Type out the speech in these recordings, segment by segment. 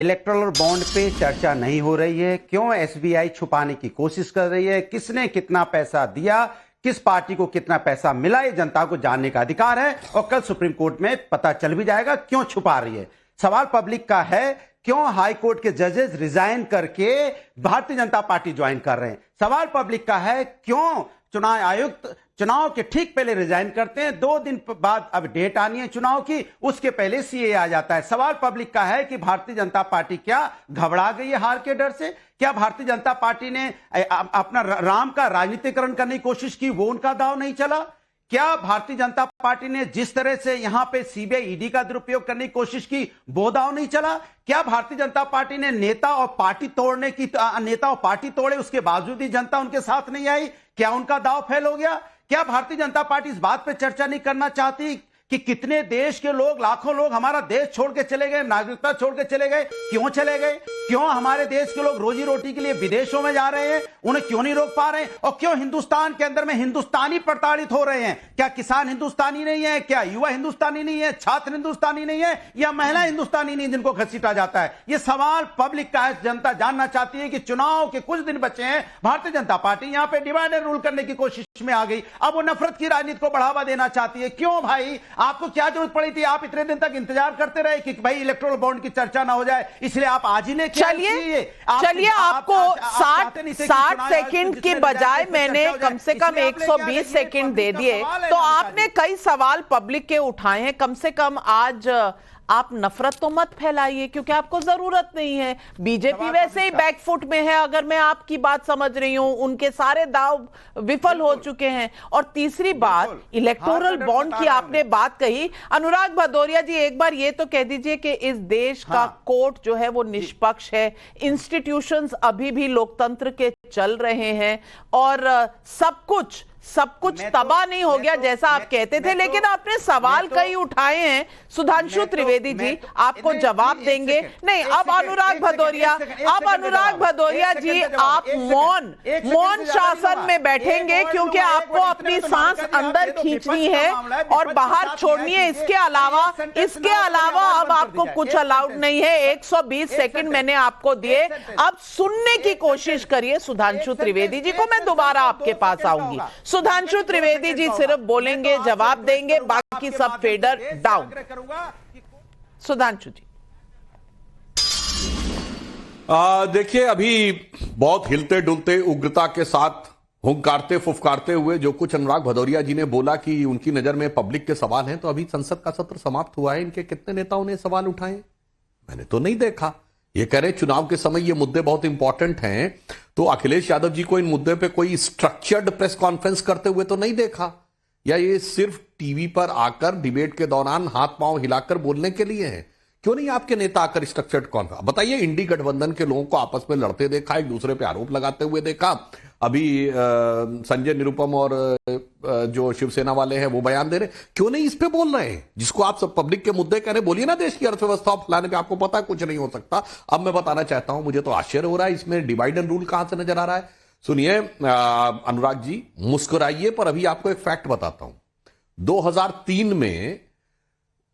Electoral bond पे चर्चा नहीं हो रही है। क्यों एसबीआई छुपाने की कोशिश कर रही है? किसने कितना पैसा दिया, किस पार्टी को कितना पैसा मिला, ये जनता को जानने का अधिकार है और कल सुप्रीम कोर्ट में पता चल भी जाएगा क्यों छुपा रही है। सवाल पब्लिक का है, क्यों हाई कोर्ट के जजेस रिजाइन करके भारतीय जनता पार्टी ज्वाइन कर रहे हैं। सवाल पब्लिक का है, क्यों चुनाव आयुक्त चुनाव के ठीक पहले रिजाइन करते हैं। 2 दिन बाद अब डेट आनी है चुनाव की, उसके पहले सीए आ जाता है। सवाल पब्लिक का है कि भारतीय जनता पार्टी क्या घबरा गई है हार के डर से? क्या भारतीय जनता पार्टी ने अपना राम का राजनीतिकरण करने की कोशिश की, वो उनका दांव नहीं चला? क्या भारतीय जनता पार्टी ने जिस तरह से यहां पे सीबीआई ईडी का दुरुपयोग करने की कोशिश की, वो दांव नहीं चला? क्या भारतीय जनता पार्टी ने नेता और पार्टी तोड़े, उसके बावजूद ही जनता उनके साथ नहीं आई? क्या उनका दांव फेल हो गया? क्या भारतीय जनता पार्टी इस बात पर चर्चा नहीं करना चाहती कि कितने देश के लोग, लाखों लोग हमारा देश छोड़ के चले गए, नागरिकता छोड़ के चले गए? क्यों चले गए? क्यों हमारे देश के लोग रोजी रोटी के लिए विदेशों में जा रहे हैं? उन्हें क्यों नहीं रोक पा रहे हैं? और क्यों हिंदुस्तान के अंदर में हिंदुस्तानी प्रताड़ित हो रहे हैं? क्या किसान हिंदुस्तानी नहीं है? क्या युवा हिंदुस्तानी नहीं है? छात्र हिंदुस्तानी नहीं है? या महिला हिंदुस्तानी नहीं, जिनको घसीटा जाता है? ये सवाल पब्लिक का है। जनता जानना चाहती है कि चुनाव के कुछ दिन बचे हैं, भारतीय जनता पार्टी यहां पर डिवाइड एंड रूल करने की कोशिश में आ गई। अब वो नफरत की राजनीति को बढ़ावा देना चाहती है। क्यों भाई? आपको क्या जरूरत पड़ी थी? आप इतने दिन तक इंतजार करते रहे कि भाई इलेक्टोरल बॉन्ड की चर्चा ना हो जाए, इसलिए आप आज ही लेके चलिए आपको 60 सेकंड की बजाय मैंने कम से कम 120 सेकंड दे दिए, तो आपने कई सवाल पब्लिक के उठाए हैं। कम से कम आज आप नफरत तो मत फैलाइए, क्योंकि आपको जरूरत नहीं है। बीजेपी वैसे ही बैकफुट में है, अगर मैं आपकी बात समझ रही हूं, उनके सारे दाव विफल हो चुके हैं। और तीसरी बात, इलेक्टोरल बॉन्ड की आपने बात कही। अनुराग भदौरिया जी, एक बार ये तो कह दीजिए कि इस देश का कोर्ट जो है वो निष्पक्ष है, इंस्टीट्यूशंस अभी भी लोकतंत्र के चल रहे हैं और सब कुछ तबाह नहीं हो गया जैसा आप कहते थे। लेकिन आपने सवाल कई उठाए हैं। सुधांशु त्रिवेदी जी आपको जवाब देंगे। नहीं, अब अनुराग भदौरिया जी आप मौन शासन में बैठेंगे, क्योंकि आपको अपनी सांस अंदर खींचनी है और बाहर छोड़नी है। इसके अलावा अब आपको कुछ अलाउड नहीं है। 120 सेकंड मैंने आपको दिए, अब सुनने की कोशिश करिए सुधांशु त्रिवेदी जी को। मैं दोबारा आपके पास आऊंगी। सुधांशु त्रिवेदी जी सिर्फ बोलेंगे, जवाब देंगे, बाकी सब फेडर डाउन। सुधांशु जी देखिए, अभी बहुत हिलते डुलते उग्रता के साथ हुंकारते फुफकारते हुए जो कुछ अनुराग भदौरिया जी ने बोला कि उनकी नजर में पब्लिक के सवाल हैं, तो अभी संसद का सत्र समाप्त हुआ है। इनके कितने नेताओं ने सवाल उठाए? मैंने तो नहीं देखा। ये कह रहे चुनाव के समय ये मुद्दे बहुत इंपॉर्टेंट हैं, तो अखिलेश यादव जी को इन मुद्दे पे कोई स्ट्रक्चर्ड प्रेस कॉन्फ्रेंस करते हुए तो नहीं देखा, या ये सिर्फ टीवी पर आकर डिबेट के दौरान हाथ पांव हिलाकर बोलने के लिए है? क्यों नहीं आपके नेता आकर स्ट्रक्चर्ड कॉन्फ्रेंस? बताइए, इंडी गठबंधन के लोगों को आपस में लड़ते देखा, एक दूसरे पे आरोप लगाते हुए देखा। अभी संजय निरुपम और जो शिवसेना वाले हैं वो बयान दे रहे, क्यों नहीं इस पे बोल रहे हैं? जिसको आप सब पब्लिक के मुद्दे कह रहे, बोलिए ना देश की अर्थव्यवस्था फैलाने पे। आपको पता है कुछ नहीं हो सकता। अब मैं बताना चाहता हूं, मुझे तो आश्चर्य हो रहा है, इसमें डिवाइड एंड रूल कहां से नजर आ रहा है। सुनिए अनुराग जी, मुस्कुराइए, पर अभी आपको एक फैक्ट बताता हूं। 2003 में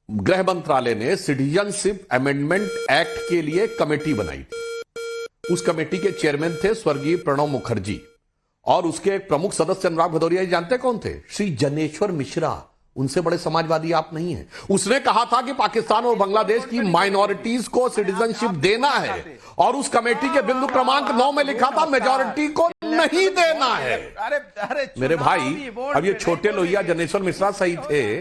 गृह मंत्रालय ने सिटीजनशिप अमेंडमेंट एक्ट के लिए कमेटी बनाई थी। उस कमेटी के चेयरमैन थे स्वर्गीय प्रणब मुखर्जी, और उसके एक प्रमुख सदस्य अनुराग भदौरिया जी जानते कौन थे? श्री जनेश्वर मिश्रा। उनसे बड़े समाजवादी आप नहीं हैं। उसने कहा था कि पाकिस्तान और बांग्लादेश की माइनॉरिटीज को सिटीजनशिप देना है, और उस कमेटी के बिंदु क्रमांक 9 में लिखा था मेजॉरिटी को नहीं देना है। मेरे भाई, अब ये छोटे लोहिया जनेश्वर मिश्रा सही थे,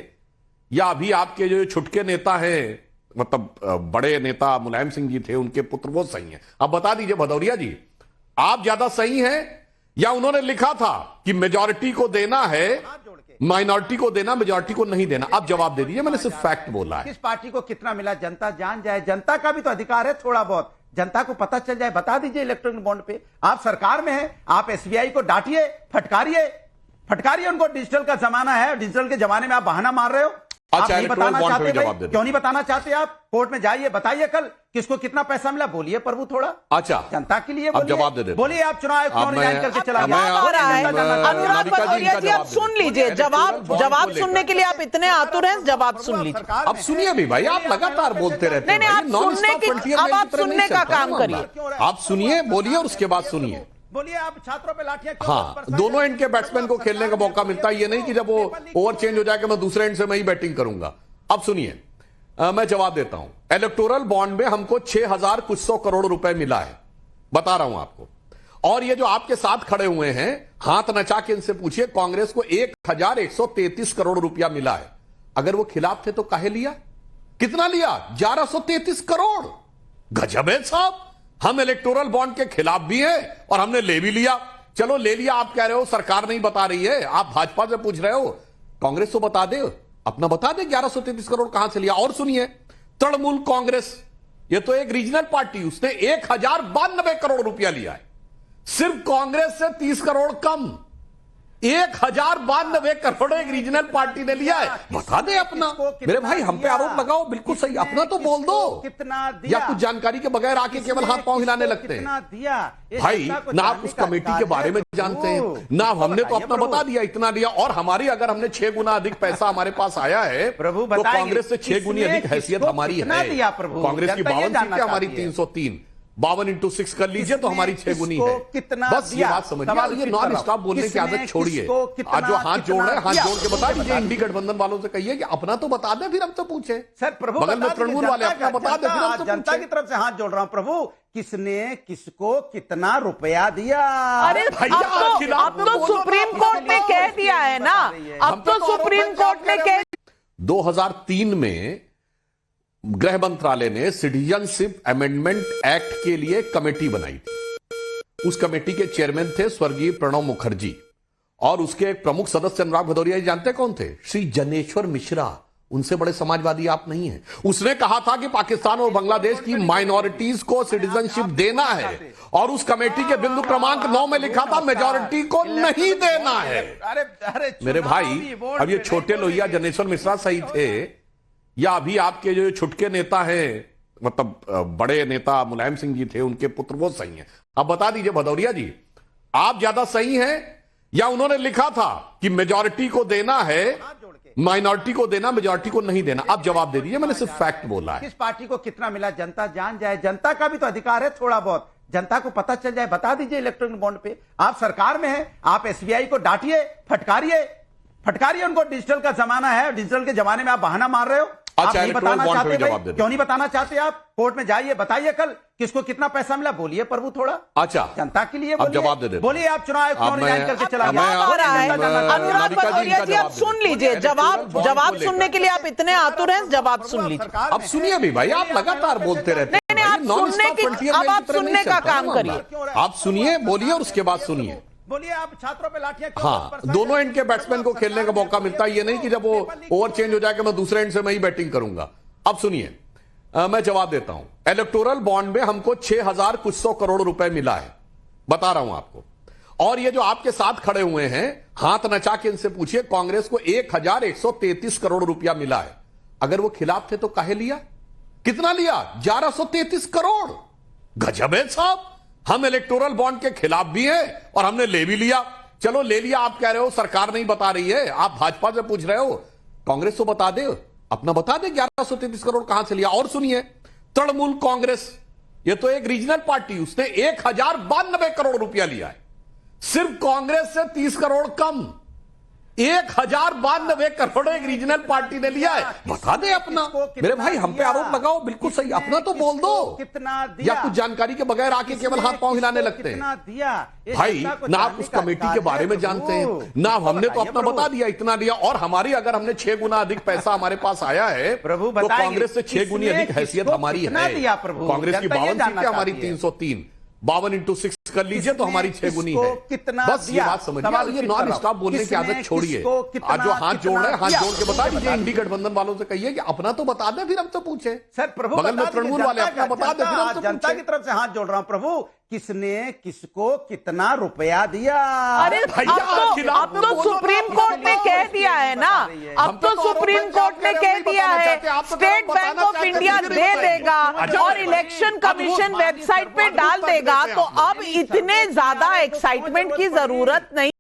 या अभी आपके जो छुटके नेता हैं, मतलब बड़े नेता मुलायम सिंह जी थे, उनके पुत्र, वो सही हैं? अब बता दीजिए भदौरिया जी, आप ज्यादा सही हैं, या उन्होंने लिखा था कि मेजॉरिटी को देना है, माइनॉरिटी को देना, मेजॉरिटी को नहीं देना? आप जवाब दे दीजिए, मैंने सिर्फ फैक्ट बोला है। किस पार्टी को कितना मिला जनता जान जाए। जनता का भी तो अधिकार है, थोड़ा बहुत जनता को पता चल जाए। बता दीजिए इलेक्ट्रॉनिक बॉन्ड पे। आप सरकार में हैं, आप एसबीआई को डांटिए, फटकारिए उनको। डिजिटल का जमाना है, डिजिटल के जमाने में आप बहाना मार रहे हो। आप अच्छा, नहीं इलेक्टोरल बताना बॉन्ड पे चाहते भी जवाब भाई? दे दो। क्यों नहीं बताना चाहते आप? कोर्ट में जाइए, बताइए कल किसको कितना पैसा मिला, बोलिए प्रभु थोड़ा। अच्छा, जनता के लिए अब बोलिए। जवाब दे देते। बोलिए आप चुनाव आयोग क्यों रिजाइन करके चला अब गया? मैं- आ रहा है अनुराग नारिका जी, भदौरिया इनका जी, आप जवाब सुन दे दो। लीजिए, जवाब इलेक्टोरल को सुनने के लिए आप इतने आतुर हैं, जवाब सुन लीजिए। अब सुनिए भी भाई, आप लगातार बोलते रहते हैं नहीं, भाई, आप नॉन सुनने स्टॉप की- फ्रंटियर अब में आप इस तरह नहीं सुनने का चलता काम ना करिए। मामला। आप सुनिए, बोलिए और उसके बाद सुनिए। बोलिए आप छात्रों पे लाठियां क्यों हाँ, बरसाते दोनों हैं? एंड के बैट्समैन को खेलने का मौका मिलता है, ये नहीं कि जब वो ओवर चेंज हो जाएगा मैं दूसरे एंड से मैं ही बैटिंग करूंगा। अब सुनिए, मैं जवाब देता हूं। इलेक्टोरल बॉन्ड में हमको 6,000 कुछ सौ करोड़ रुपए मिला है, बता रहा हूं आपको। और ये जो आपके साथ खड़े हुए हैं, हाथ नचा के इनसे पूछिए, कांग्रेस को 1,133 करोड़ रुपया मिला है। अगर वो खिलाफ थे तो काहे लिया? कितना लिया? 1,133 करोड़। गजब है साहब, हम इलेक्टोरल बॉन्ड के खिलाफ भी हैं और हमने ले भी लिया। चलो ले लिया, आप कह रहे हो सरकार नहीं बता रही है, आप भाजपा से पूछ रहे हो, कांग्रेस तो बता दे, अपना बता दे 1,133 करोड़ कहां से लिया। और सुनिए, तृणमूल कांग्रेस, ये तो एक रीजनल पार्टी, उसने 1,092 करोड़ रुपया लिया है। सिर्फ कांग्रेस से 30 करोड़ कम, 1,092 करोड़ एक रीजनल पार्टी ने लिया है। बता दे अपना। मेरे भाई, हम पे आरोप लगाओ, बिल्कुल सही, अपना तो बोल दो। कितना दिया? या कुछ जानकारी के बगैर आके केवल हाथ पांव हिलाने लगते हैं। कितना दिया? भाई, ना आप उस कमेटी के बारे में जानते हैं, ना हमने तो अपना बता दिया इतना दिया। और हमारी अगर हमने 6 गुना अधिक पैसा हमारे पास आया है प्रभु, तो बताइए, कांग्रेस से 6 गुनी अधिक हैसियत किसको हमारी कितना है। दिया प्रभु? कांग्रेस की जनता ये 52 जानना सीटें, हमारी चाहती है। 303, 52 into 6 कर लीजिए तो हमारी 6 गुनी है। कितना बस ये दिया? बात समझिए, सवाल ये रिपीट नॉन कर रहा स्टॉप हूं। बोलने की किसने आदत छोड़िए। किसको कितना- आज जो हाथ जोड़ रहे हैं, हाथ कितना जोड़ के बता दिया? दीजिए, इंडी गठबंधन वालों से कहिए कि अपना तो बता दे, फिर हम तो पूछे। सर प्रभु, बगल में बता तृणमूल दीजिए, वाले अपना बता दे, फिर हम तो जनता पूछे। की तरफ से हाथ जोड़ रहा हूं प्रभु, किसने किसको कितना रुपया दिया? अरे भैया, अब तो सुप्रीम कोर्ट ने कह दिया है ना, अब तो सुप्रीम कोर्ट ने कह 2003 में गृह मंत्रालय ने सिटीजनशिप अमेंडमेंट एक्ट के लिए कमेटी बनाई थी। उस कमेटी के चेयरमैन थे स्वर्गीय प्रणब मुखर्जी, और उसके एक प्रमुख सदस्य अनुराग भदौरिया जी जानते कौन थे? श्री जनेश्वर मिश्रा। उनसे बड़े समाजवादी आप नहीं हैं। उसने कहा था कि पाकिस्तान और बांग्लादेश की माइनॉरिटीज को सिटीजनशिप देना है, और उस कमेटी के बिंदु क्रमांक 9 में लिखा था मेजॉरिटी को नहीं देना है। अरे मेरे भाई, अब ये छोटे लोहिया जनेश्वर मिश्रा सही थे, या अभी आपके जो छुटके नेता हैं, मतलब बड़े नेता मुलायम सिंह जी थे, उनके पुत्र, वो सही हैं? अब बता दीजिए भदौरिया जी, आप ज्यादा सही हैं या उन्होंने लिखा था कि मेजॉरिटी को देना है, माइनॉरिटी को देना, मेजॉरिटी को नहीं देना? आप जवाब दे दीजिए, मैंने सिर्फ फैक्ट बोला है। किस पार्टी को कितना मिला जनता जान जाए, जनता का भी तो अधिकार है, थोड़ा बहुत जनता को पता चल जाए, बता दीजिए इलेक्ट्रॉनिक बॉन्ड पे। आप सरकार में हैं, आप एसबीआई को डांटिए, फटकारिए उनको। डिजिटल का जमाना है, डिजिटल के जमाने में आप बहाना मार रहे हो। अच्छा, आप नहीं इलेक्ट्रॉनिक बताना बॉन्ड पे चाहते भी जवाब भाई? दे दो। क्यों नहीं बताना चाहते आप? कोर्ट में जाइए, बताइए कल किसको कितना पैसा मिला, बोलिए प्रभु थोड़ा। अच्छा, जनता के लिए अब बोलिए। जवाब दे देते। बोलिए आप चुनाव आयोग क्यों अब रिजाइन मैं- करके चला अब गया? मैं- आ रहा है जनता जानना चाहती है। अनुराग नारिका जी, भदौरिया इनका जी, आप जवाब सुन दे। लीजिए, जवाब सुनने के लिए आप इतने आतुर हैं, जवाब सुन लीजिए। अब सुनिए भी भाई, आप लगातार बोलते रहते हैं। नहीं, आप भाई, नॉन सुनने स्टॉप की- फ्रंटियर अब में आप इस तरह नहीं सुनने का चलता काम ना करिए। मामला। आप सुनिए, बोलिए और उसके बाद सुनिए। बोलिए आप छात्रों पे लाठियां क्यों हाँ, बरसाते हैं? दोनों एंड के बैट्समैन को खेलने का मौका मिलता है, ये नहीं कि जब वो ओवर चेंज हो जाएगा मैं दूसरे एंड से मैं ही बैटिंग करूंगा। अब सुनिए, मैं जवाब देता हूं। इलेक्टोरल बॉन्ड में हमको 6,000 कुछ सौ करोड़ रुपए मिला है, बता रहा हूं आपको। और ये जो आपके साथ खड़े हुए हैं, हाथ नचा के इनसे पूछिए, कांग्रेस को 1,133 करोड़ रुपया मिला है। अगर वो खिलाफ थे तो काहे लिया? कितना लिया? 1,133 करोड़। गजब है साहब, हम इलेक्टोरल बॉन्ड के खिलाफ भी हैं और हमने ले भी लिया। चलो ले लिया, आप कह रहे हो सरकार नहीं बता रही है, आप भाजपा से पूछ रहे हो, कांग्रेस तो बता दे, अपना बता दे 1,133 करोड़ कहां से लिया। और सुनिए, तृणमूल कांग्रेस, ये तो एक रीजनल पार्टी, उसने 1,092 करोड़ रुपया लिया है। सिर्फ कांग्रेस से 30 करोड़ कम, 1,092 करोड़ एक रीजनल पार्टी ने लिया है। बता दे अपना। मेरे भाई, हम पे आरोप लगाओ, बिल्कुल सही, अपना तो बोल दो। कितना दिया? या कुछ जानकारी के बगैर आके केवल हाथ पांव हिलाने लगते हैं। भाई, ना आप उस कमेटी के बारे में जानते हैं, ना हमने तो अपना बता दिया इतना दिया। और हमारी अगर हमने 6 गुना अधिक पैसा हमारे पास आया है प्रभु, तो बताइए, कांग्रेस से 6 गुनी अधिक हैसियत हमारी कितना है। दिया प्रभु? कांग्रेस की जनता ये 52 जानना सीटें, हमारी चाहती है। 303, 52 into 6 कर लीजिए तो हमारी 6 गुनी है। कितना बस ये दिया? बात समझिए, सवाल ये रिपीट नॉन कर रहा स्टॉप हूं। बोलने की किसने आदत छोड़िए। किसको कितना- आज जो हाथ जोड़ रहे हैं, हाथ कितना जोड़ के बता दिया? दीजिए, इंडी गठबंधन वालों से कहिए कि अपना तो बता दे, फिर हम तो पूछे। सर प्रभु, बगल में बता तृणमूल दीजिए, वाले अपना बता दे, फिर हम तो जनता पूछे। की तरफ से हाथ जोड़ रहा हूं प्रभु, किसने किसको कितना रुपया दिया? अरे भैया, अब तो खिलाफ में बोलो सुप्रीम ना, कोर्ट ने कह दिया है ना, अब तो सुप्रीम कोर्ट ने कह दिया है स्टेट बैंक ऑफ इंडिया दे देगा और इलेक्शन कमीशन वेबसाइट पे डाल देगा, तो अब इतने ज्यादा एक्साइटमेंट की जरूरत नहीं।